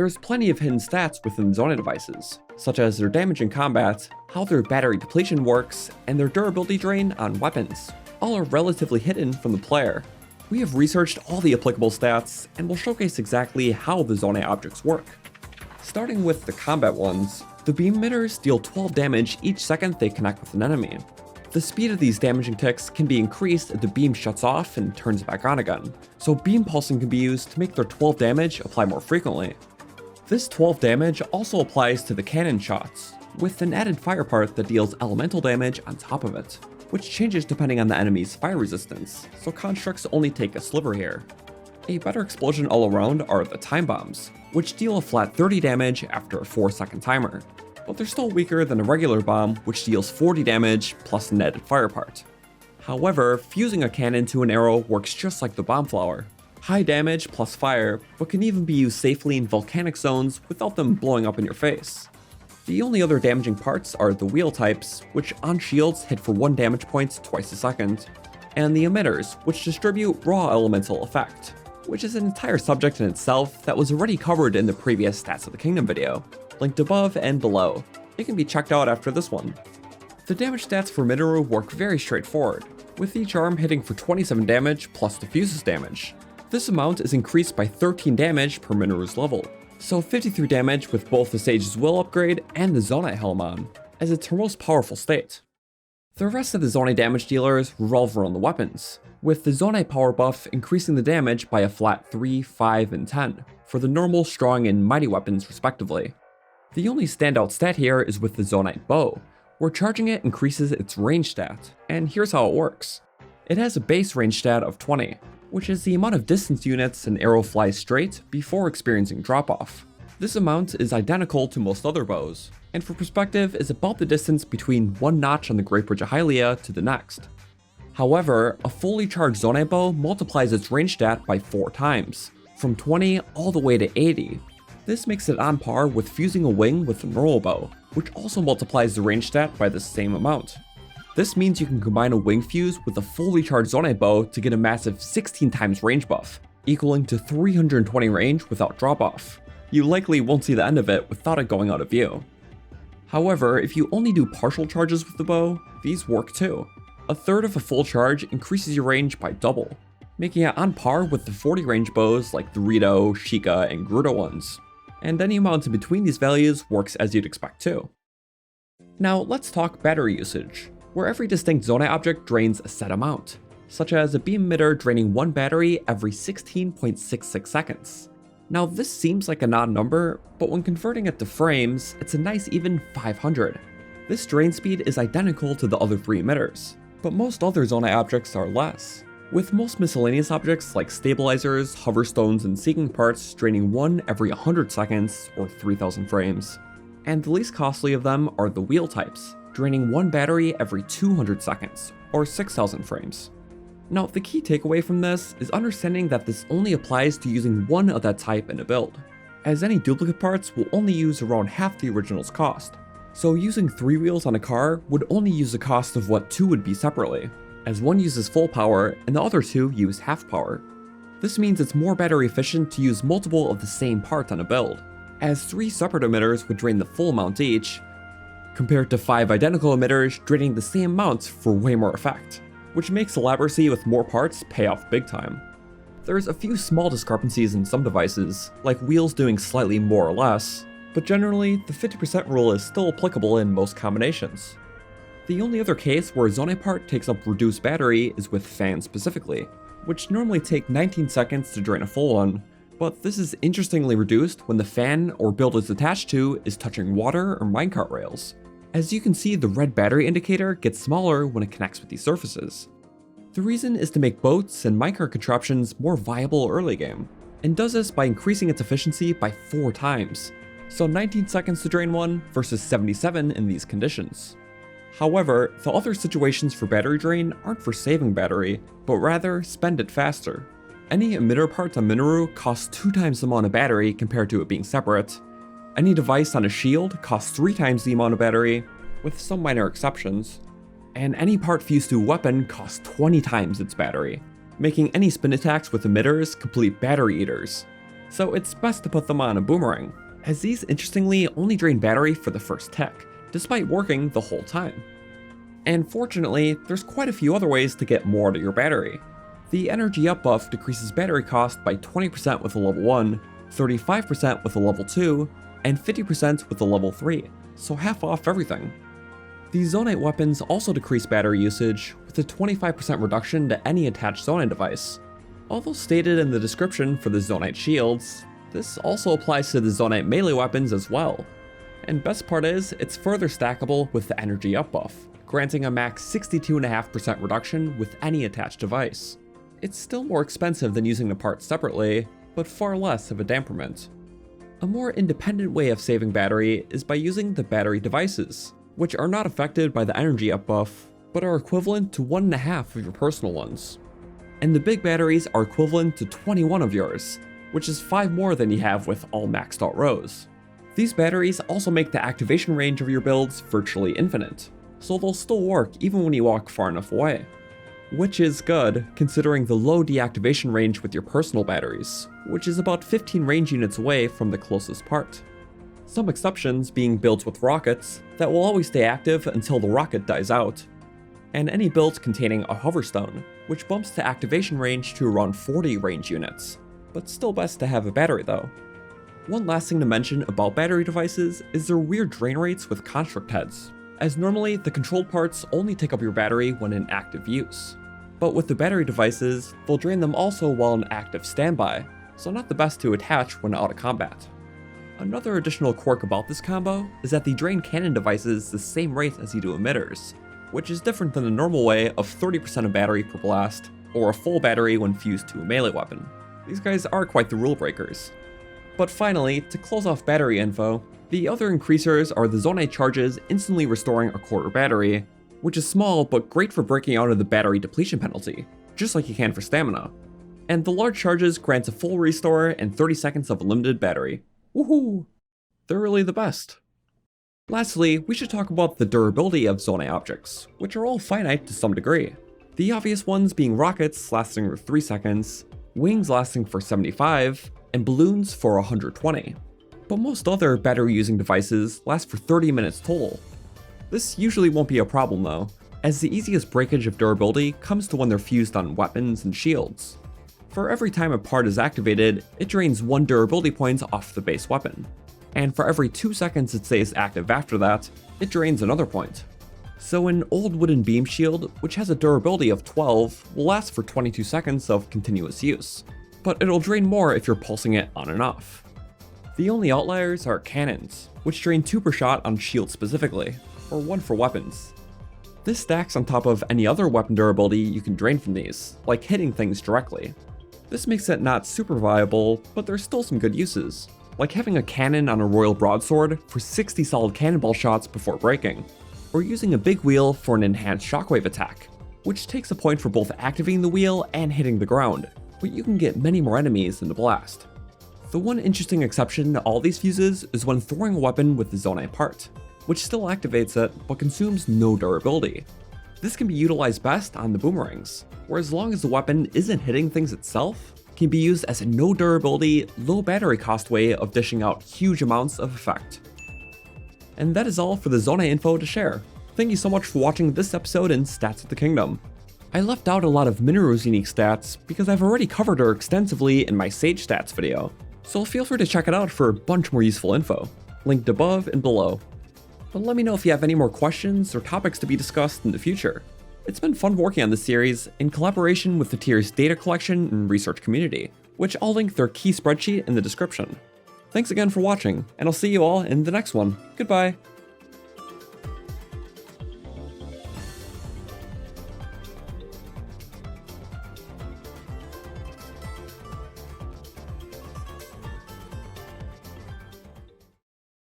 There's plenty of hidden stats within Zonai devices, such as their damage in combat, how their battery depletion works, and their durability drain on weapons. All are relatively hidden from the player. We have researched all the applicable stats, and will showcase exactly how the Zonai objects work. Starting with the combat ones, the beam emitters deal 12 damage each second they connect with an enemy. The speed of these damaging ticks can be increased if the beam shuts off and turns back on again, so beam pulsing can be used to make their 12 damage apply more frequently. This 12 damage also applies to the cannon shots, with an added fire part that deals elemental damage on top of it, which changes depending on the enemy's fire resistance, so constructs only take a sliver here. A better explosion all around are the time bombs, which deal a flat 30 damage after a 4-second timer, but they're still weaker than a regular bomb, which deals 40 damage plus an added fire part. However, fusing a cannon to an arrow works just like the bomb flower. High damage plus fire, but can even be used safely in volcanic zones without them blowing up in your face. The only other damaging parts are the wheel types, which on shields hit for 1 damage point twice a second, and the emitters, which distribute raw elemental effect, which is an entire subject in itself that was already covered in the previous Stats of the Kingdom video, linked above and below. It can be checked out after this one. The damage stats for Mineru work very straightforward, with each arm hitting for 27 damage plus diffuses damage. This amount is increased by 13 damage per Mineru's level, so 53 damage with both the Sage's Will upgrade and the Zonai Helm on, as it's her most powerful state. The rest of the Zonai damage dealers revolve around the weapons, with the Zonai power buff increasing the damage by a flat 3, 5, and 10, for the normal, strong, and mighty weapons respectively. The only standout stat here is with the Zonai bow, where charging it increases its range stat, and here's how it works. It has a base range stat of 20, which is the amount of distance units an arrow flies straight before experiencing drop-off. This amount is identical to most other bows, and for perspective is about the distance between one notch on the Great Bridge of Hylia to the next. However, a fully charged Zonai bow multiplies its range stat by 4 times, from 20 all the way to 80. This makes it on par with fusing a wing with a normal bow, which also multiplies the range stat by the same amount. This means you can combine a wing fuse with a fully charged Zonai bow to get a massive 16 times range buff, equaling to 320 range without drop-off. You likely won't see the end of it without it going out of view. However, if you only do partial charges with the bow, these work too. A third of a full charge increases your range by double, making it on par with the 40 range bows like the Rito, Sheikah, and Gerudo ones. And any amount in between these values works as you'd expect too. Now let's talk battery usage, where every distinct Zonai object drains a set amount, such as a beam emitter draining 1 battery every 16.66 seconds. Now this seems like an odd number, but when converting it to frames, it's a nice even 500. This drain speed is identical to the other 3 emitters, but most other Zonai objects are less, with most miscellaneous objects like stabilizers, hoverstones, and seeking parts draining 1 every 100 seconds or 3000 frames. And the least costly of them are the wheel types, draining 1 battery every 200 seconds or 6000 frames. Now the key takeaway from this is understanding that this only applies to using one of that type in a build, as any duplicate parts will only use around half the original's cost. So using 3 wheels on a car would only use the cost of what 2 would be separately, as one uses full power and the other 2 use half power. This means it's more battery efficient to use multiple of the same part on a build, as 3 separate emitters would drain the full amount each, compared to 5 identical emitters draining the same amounts for way more effect, which makes elaboracy with more parts pay off big time. There's a few small discrepancies in some devices, like wheels doing slightly more or less, but generally the 50% rule is still applicable in most combinations. The only other case where a Zonai part takes up reduced battery is with fans specifically, which normally take 19 seconds to drain a full one, but this is interestingly reduced when the fan or build it's attached to is touching water or minecart rails. As you can see, the red battery indicator gets smaller when it connects with these surfaces. The reason is to make boats and minecart contraptions more viable early game, and does this by increasing its efficiency by 4 times, so 19 seconds to drain one versus 77 in these conditions. However, the other situations for battery drain aren't for saving battery, but rather spend it faster. Any emitter parts on Mineru cost 2 times the amount of battery compared to it being separate. Any device on a shield costs 3 times the amount of battery, with some minor exceptions. And any part fused to a weapon costs 20 times its battery, making any spin attacks with emitters complete battery eaters. so it's best to put them on a boomerang, as these interestingly only drain battery for the first tick, despite working the whole time. And fortunately, there's quite a few other ways to get more out of your battery. The energy up buff decreases battery cost by 20% with a level 1, 35% with a level 2, and 50% with a level 3, so half off everything. The Zonai weapons also decrease battery usage with a 25% reduction to any attached Zonai device. Although stated in the description for the Zonai shields, this also applies to the Zonai melee weapons as well. And best part is, it's further stackable with the energy up buff, granting a max 62.5% reduction with any attached device. It's still more expensive than using the parts separately, but far less of a damperment. A more independent way of saving battery is by using the battery devices, which are not affected by the energy up buff, but are equivalent to 1.5 of your personal ones. And the big batteries are equivalent to 21 of yours, which is 5 more than you have with all maxed out rows. These batteries also make the activation range of your builds virtually infinite, so they'll still work even when you walk far enough away. Which is good, considering the low deactivation range with your personal batteries, which is about 15 range units away from the closest part. Some exceptions being builds with rockets that will always stay active until the rocket dies out, and any build containing a hoverstone, which bumps the activation range to around 40 range units, but still best to have a battery though. One last thing to mention about battery devices is their weird drain rates with construct heads, as normally the controlled parts only take up your battery when in active use. But with the battery devices, they'll drain them also while in active standby, so not the best to attach when out of combat. Another additional quirk about this combo is that they drain cannon devices the same rate as you do emitters, which is different than the normal way of 30% of battery per blast, or a full battery when fused to a melee weapon. These guys are quite the rule breakers. But finally, to close off battery info, the other increasers are the Zonai charges instantly restoring a quarter battery, which is small but great for breaking out of the battery depletion penalty, just like you can for stamina. And the large charges grants a full restore and 30 seconds of unlimited battery. Woohoo! They're really the best. Lastly, we should talk about the durability of Zonai objects, which are all finite to some degree. The obvious ones being rockets lasting for 3 seconds, wings lasting for 75, and balloons for 120. But most other battery using devices last for 30 minutes total. This usually won't be a problem though, as the easiest breakage of durability comes to when they're fused on weapons and shields. For every time a part is activated, it drains 1 durability point off the base weapon, and for every 2 seconds it stays active after that, it drains another point. So an old wooden beam shield, which has a durability of 12, will last for 22 seconds of continuous use, but it'll drain more if you're pulsing it on and off. The only outliers are cannons, which drain 2 per shot on shield specifically, or 1 for weapons. This stacks on top of any other weapon durability you can drain from these, like hitting things directly. This makes it not super viable, but there's still some good uses, like having a cannon on a royal broadsword for 60 solid cannonball shots before breaking, or using a big wheel for an enhanced shockwave attack, which takes a point for both activating the wheel and hitting the ground, but you can get many more enemies in the blast. The one interesting exception to all these fuses is when throwing a weapon with the Zonai part, which still activates it but consumes no durability. This can be utilized best on the boomerangs, where as long as the weapon isn't hitting things itself, can be used as a no durability, low battery cost way of dishing out huge amounts of effect. And that is all for the Zonai info to share. Thank you so much for watching this episode in Stats of the Kingdom. I left out a lot of Mineru's unique stats because I've already covered her extensively in my Sage stats video, so feel free to check it out for a bunch more useful info, linked above and below. But let me know if you have any more questions or topics to be discussed in the future. It's been fun working on this series in collaboration with the tier's data collection and research community, which I'll link their key spreadsheet in the description. Thanks again for watching, and I'll see you all in the next one. Goodbye!